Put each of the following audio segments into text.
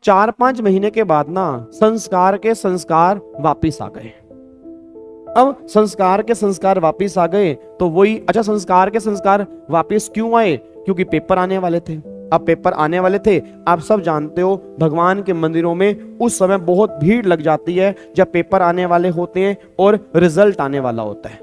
4-5 महीने के बाद ना संस्कार के संस्कार वापिस आ गए। अब संस्कार के संस्कार वापिस आ गए तो वही, अच्छा संस्कार के संस्कार वापिस क्यों आए? क्योंकि पेपर आने वाले थे। अब पेपर आने वाले थे, आप सब जानते हो भगवान के मंदिरों में उस समय बहुत भीड़ लग जाती है जब पेपर आने वाले होते हैं और रिजल्ट आने वाला होता है।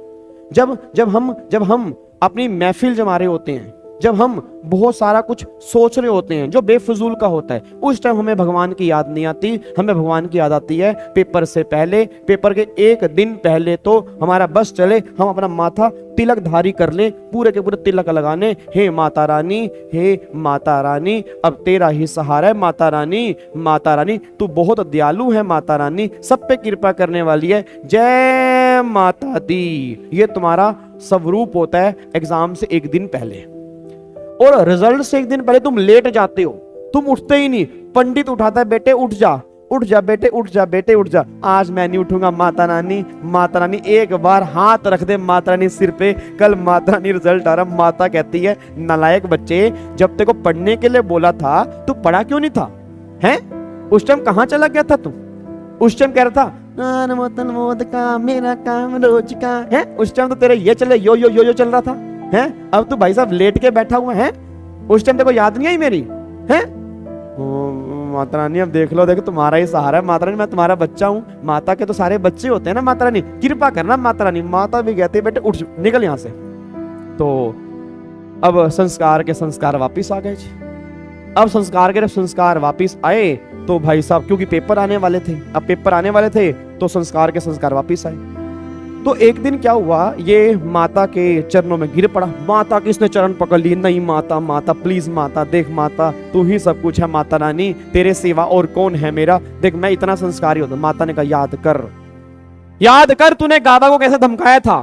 जब हम अपनी महफिल जमा रहे होते हैं, जब हम बहुत सारा कुछ सोच रहे होते हैं जो बेफजूल का होता है, उस टाइम हमें भगवान की याद नहीं आती। हमें भगवान की याद आती है पेपर से पहले, पेपर के एक दिन पहले तो हमारा बस चले, हम अपना माथा तिलक धारी कर ले, पूरे के पूरे तिलक लगाने, हे माता रानी, हे माता रानी, अब तेरा ही सहारा है माता रानी, माता रानी तू बहुत दयालु है माता रानी, सब पे कृपा करने वाली है, जय माता दी। ये तुम्हारा स्वरूप होता है एग्जाम से एक दिन पहले। और रिजल्ट से एक दिन पहले तुम लेट जाते हो, तुम उठते ही नहीं। पंडित उठाता है, बेटे उठ जा, उठ जा बेटे, उठ जा बेटे, उठ जा। आज मैं नहीं उठूंगा माता रानी, माता रानी एक बार हाथ रख दे माता रानी सिर पे, कल माता रानी रिजल्ट आ रहा। माता कहती है नालायक बच्चे, जब तेरे को पढ़ने के लिए बोला था तू पढ़ा क्यों नहीं था? हैं? उस टाइम कहां चला गया था तू? उस टाइम कह रहा था का मेरा काम रोज का है। उस टाइम तो तेरे ये चले यो यो यो यो चल रहा था है। अब तू भाई साहब लेट के बैठा हुआ है। उस टाइम तेरे को याद नहीं आई मेरी? है माता रानी, अब देख लो, देखो तुम्हारा ही सहारा है माता रानी, मैं तुम्हारा बच्चा हूँ। माता के तो सारे बच्चे होते हैं ना माता रानी, कृपा करना माता रानी। माता भी कहती है बेटे उठ, निकल यहां से। तो अब संस्कार के संस्कार वापिस आ गए जी। अब संस्कार के संस्कार वापिस आए तो भाई साहब, क्योंकि पेपर आने वाले थे, अब पेपर आने वाले थे तो संस्कार के संस्कार वापिस आए। तो एक दिन क्या हुआ, ये माता के चरणों में गिर पड़ा। माता किसने चरण पकड़ ली? नहीं माता, माता प्लीज माता, देख माता तू ही सब कुछ है माता रानी, तेरे सिवा और कौन है मेरा, देख मैं इतना संस्कारी होता। माता ने कहा याद कर, याद कर तूने गाबा को कैसे धमकाया था।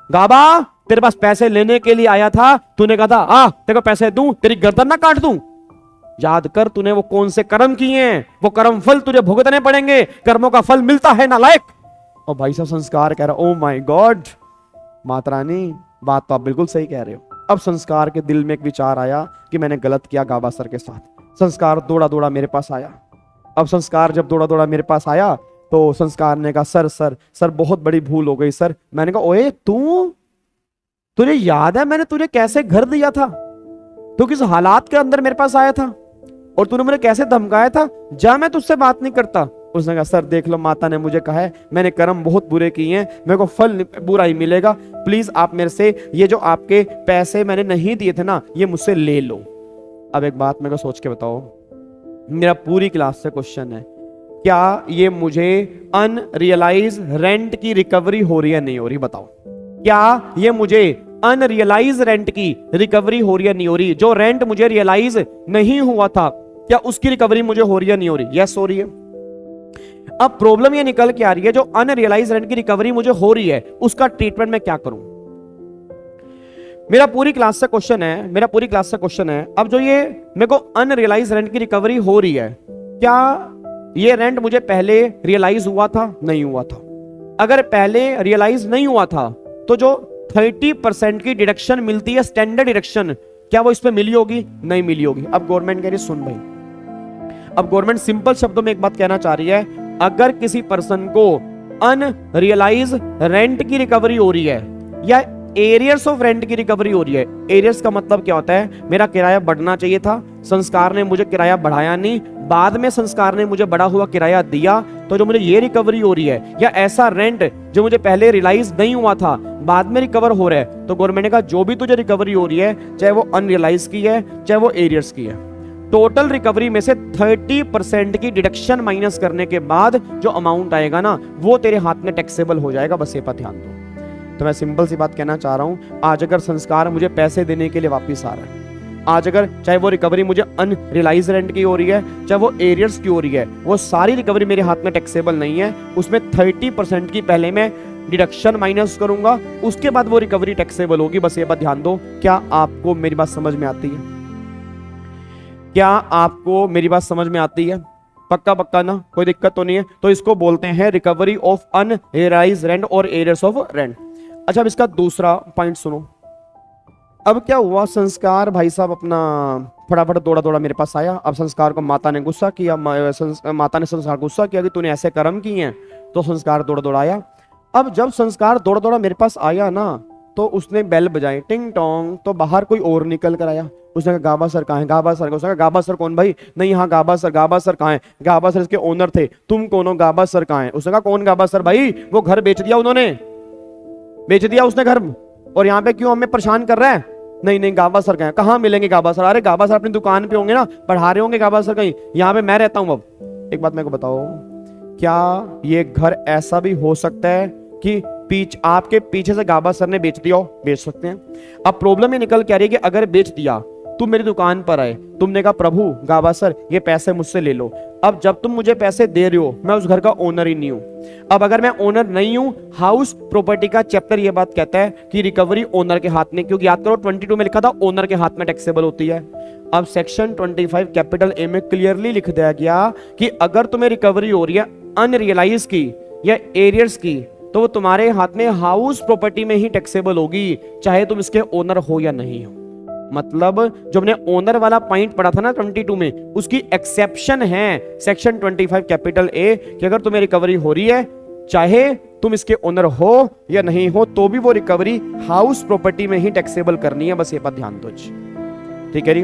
गाबा तेरे पास पैसे लेने के लिए आया था, तूने कहा था तेरे को पैसे दूं, तेरी गर्दन ना काट दूं। याद कर तूने वो कौन से कर्म किए हैं, वो कर्म फल तुझे भुगतने पड़ेंगे, कर्मों का फल मिलता है नालायक। और भाई साहब संस्कार कह रहा, oh my God Mata Rani, बात तो आप बिल्कुल सही कह रहे हो। अब संस्कार के दिल में एक विचार आया कि मैंने गलत किया गाबा सर के साथ। संस्कार दौड़ा दौड़ा मेरे पास आया। अब संस्कार जब दौड़ा दौड़ा मेरे पास आया तो संस्कार ने कहा सर सर सर बहुत बड़ी भूल हो गई सर। मैंने कहा ओए तुझे याद है मैंने तुझे कैसे घर दिया था, तू किस हालात के अंदर मेरे पास आया था और तूने मुझे कैसे धमकाया था, जा मैं तुझसे बात नहीं करता। उसने कहा सर देख लो, माता ने मुझे कहा है मैंने कर्म बहुत बुरे किए हैं, मेरे को फल बुरा ही मिलेगा, प्लीज आप मेरे से ये जो आपके पैसे मैंने नहीं दिए थे ना, ये मुझसे ले लो। अब एक बात मेरे को सोच के बताओ, मेरा पूरी क्लास से क्वेश्चन है, क्या ये मुझे अनरियलाइज रेंट की रिकवरी हो रही है नहीं हो रही? बताओ, क्या ये मुझे अनरियलाइज रेंट की रिकवरी हो रही है नहीं हो रही? जो रेंट मुझे रियलाइज नहीं हुआ था, क्या उसकी रिकवरी मुझे हो रही है नहीं हो रही? यस हो रही है। अब प्रॉब्लम ये निकल के आ रही है, जो अनरियलाइज रेंट की रिकवरी मुझे हो रही है उसका ट्रीटमेंट मैं क्या करूं? मेरा पूरी क्लास से क्वेश्चन है, अब जो ये मेरे को अनरियलाइज रेंट की रिकवरी हो रही है, क्या ये रेंट मुझे पहले रियलाइज हुआ था? नहीं हुआ था। अगर पहले रियलाइज नहीं हुआ था तो जो 30% की डिडक्शन मिलती है, स्टैंडर्ड डिडक्शन, क्या वो इसमें मिली होगी? नहीं मिली होगी। अब गवर्नमेंट कह रही है सुन भाई, अब गवर्नमेंट सिंपल शब्दों में एक बात कहना चाह रही है, अगर किसी पर्सन को अनरियलाइज रेंट की रिकवरी हो रही है या एरियर्स ऑफ रेंट की रिकवरी हो रही है, एरियर्स का मतलब क्या होता है, मेरा किराया बढ़ना चाहिए था, संस्कार ने मुझे किराया बढ़ाया नहीं, बाद में संस्कार ने मुझे बढ़ा हुआ किराया दिया, तो जो मुझे ये रिकवरी हो रही है, या ऐसा रेंट जो मुझे पहले रियलाइज नहीं हुआ था बाद में रिकवर हो रहा है, तो गवर्नमेंट ने कहा जो भी तुझे रिकवरी हो रही है, चाहे वो अनरियलाइज की है चाहे वो एरियर्स की है, टोटल रिकवरी में से 30% की डिडक्शन माइनस करने के बाद जो अमाउंट आएगा ना, वो तेरे हाथ में टैक्सेबल हो जाएगा। बस ये पर ध्यान दो। तो मैं सिंपल सी बात कहना चाह रहा हूं, आज अगर संस्कार मुझे पैसे देने के लिए वापस आ रहा है, आज अगर चाहे वो रिकवरी मुझे अनरियलाइज रेंट की हो रही है चाहे वो एरियर्स की हो रही है, वो सारी रिकवरी मेरे हाथ में टैक्सेबल नहीं है, उसमें 30% की पहले मैं डिडक्शन माइनस करूंगा, उसके बाद वो रिकवरी टैक्सेबल होगी। बस ये बात ध्यान दो। क्या आपको मेरी बात समझ में आती है? क्या आपको मेरी बात समझ में आती है? पक्का पक्का ना, कोई दिक्कत तो नहीं है? तो इसको बोलते हैं रिकवरी ऑफ अनरियलाइज्ड रेंट और एरियर्स ऑफ रेंट। अच्छा, अब इसका दूसरा पॉइंट सुनो, अब क्या हुआ, संस्कार भाई साहब अपना फटाफट दौड़ा दौड़ा मेरे पास आया। अब संस्कार को माता ने गुस्सा किया, माता ने संस्कार को गुस्सा किया कि तूने ऐसे कर्म किए हैं, तो संस्कार दौड़ा दौड़ा आया। अब जब संस्कार दौड़ा दौड़ा मेरे पास आया ना, तो उसने बेल बजाई टिंग टोंग, तो बाहर कोई और निकल कर आया। उसने कहा गाबा सर कहाँ है, गाबा सर। उसने कहा गाबा सर कौन भाई? नहीं, हाँ गाबा सर कहाँ है? गाबा सर इसके ओनर थे। तुम कौन हो? गाबा सर कहाँ है? उसने कहा कौन गाबा सर भाई? वो घर बेच दिया उन्होंने, बेच दिया उसने घर, और यहाँ पे क्यों हमें परेशान कर रहा है? नहीं नहीं, गाबा सर कहाँ? कहाँ मिलेंगे गाबा सर? अरे गाबा सर अपनी दुकान पे होंगे ना, पढ़ा रहे होंगे गाबा सर कहीं, यहाँ पे मैं रहता हूँ। अब एक बात मेरे को बताओ, क्या ये घर ऐसा भी हो सकता है कि आपके पीछे से गाबा सर ने बेच दिया हो? बेच सकते हैं। अब प्रॉब्लम ये निकल के आ रही है कि अगर बेच दिया, तुम मेरी दुकान पर आए, तुमने कहा प्रभु गाबा सर ये पैसे मुझसे ले लो। अब जब तुम मुझे पैसे दे रहे हो, मैं उस घर का ओनर ही नहीं हूं। अब अगर मैं ओनर नहीं हूं, हाउस प्रॉपर्टी का चैप्टर ये बात कहता है कि रिकवरी ओनर के हाथ में, क्योंकि याद करो 22 में लिखा था ओनर के हाथ में टैक्सेबल होती है। अब सेक्शन 25 कैपिटल ए में क्लियरली लिख दिया गया कि अगर तुम्हें रिकवरी हो रही है अनरियलाइज की या एरियर्स की, तो वो तुम्हारे हाथ में हाउस प्रॉपर्टी में ही टैक्सेबल होगी, चाहे तुम इसके ओनर हो या नहीं हो। मतलब जो हमने ओनर वाला पॉइंट पढ़ा था ना 22 में, उसकी एक्सेप्शन है सेक्शन 25 कैपिटल ए कि अगर तुम्हें रिकवरी हो रही है, चाहे तुम इसके ओनर हो या नहीं हो, तो भी वो रिकवरी हाउस प्रॉपर्टी में ही टैक्सेबल करनी है। बस ये बात ध्यान दो, ठीक है जी।